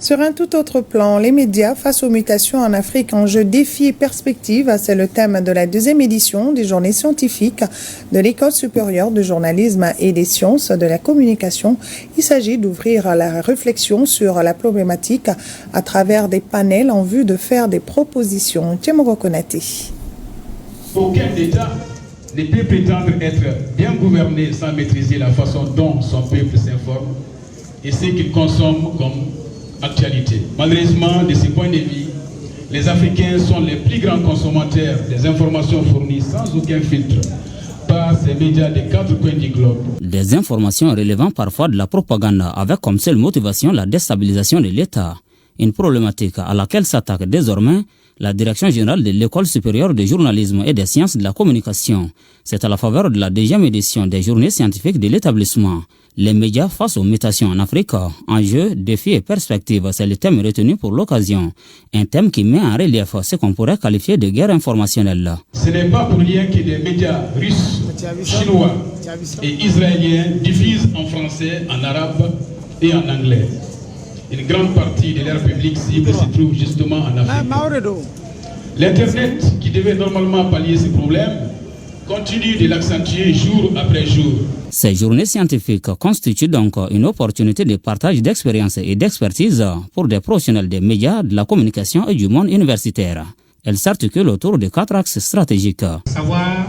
Sur un tout autre plan, les médias face aux mutations en Afrique, enjeux, défis et perspectives, c'est le thème de la deuxième édition des journées scientifiques de l'École supérieure de journalisme et des sciences de la communication. Il s'agit d'ouvrir la réflexion sur la problématique à travers des panels en vue de faire des propositions. Tiemoko Konaté. Aucun État ne peut prétendre être bien gouverné sans maîtriser la façon dont son peuple s'informe et ce qu'il consomme comme actualité. Malheureusement, de ce point de vue, les Africains sont les plus grands consommateurs des informations fournies sans aucun filtre par ces médias des quatre coins du globe. Des informations relevant parfois de la propagande avec comme seule motivation la déstabilisation de l'État. Une problématique à laquelle s'attaque désormais la Direction générale de l'École supérieure de journalisme et des sciences de la communication. C'est à la faveur de la deuxième édition des journées scientifiques de l'établissement. Les médias face aux mutations en Afrique, enjeux, défis et perspectives, c'est le thème retenu pour l'occasion. Un thème qui met en relief ce qu'on pourrait qualifier de guerre informationnelle. Ce n'est pas pour rien que des médias russes, chinois et israéliens diffusent en français, en arabe et en anglais. Une grande partie de leur public cible se trouve justement en Afrique. L'Internet, qui devait normalement pallier ces problèmes, continue de l'accentuer jour après jour. Ces journées scientifiques constituent donc une opportunité de partage d'expériences et d'expertise pour des professionnels des médias, de la communication et du monde universitaire. Elles s'articulent autour de 4 axes stratégiques. Savoir,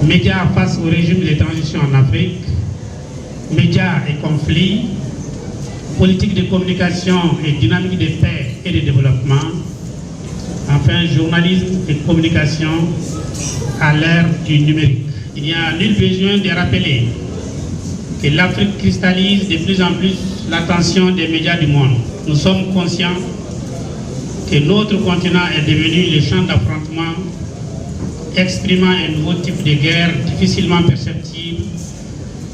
médias face au régime de transition en Afrique, médias et conflits, politique de communication et dynamique de paix et de développement, enfin journalisme et communication à l'ère du numérique. Il n'y a nul besoin de rappeler que l'Afrique cristallise de plus en plus l'attention des médias du monde. Nous sommes conscients que notre continent est devenu le champ d'affrontement exprimant un nouveau type de guerre difficilement perceptible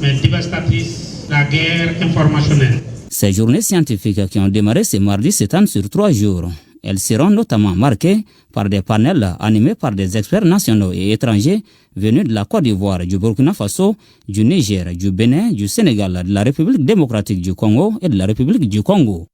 mais dévastatrice, la guerre informationnelle. Ces journées scientifiques qui ont démarré ce mardi s'étendent sur 3 jours. Elles seront notamment marquées par des panels animés par des experts nationaux et étrangers venus de la Côte d'Ivoire, du Burkina Faso, du Niger, du Bénin, du Sénégal, de la République démocratique du Congo et de la République du Congo.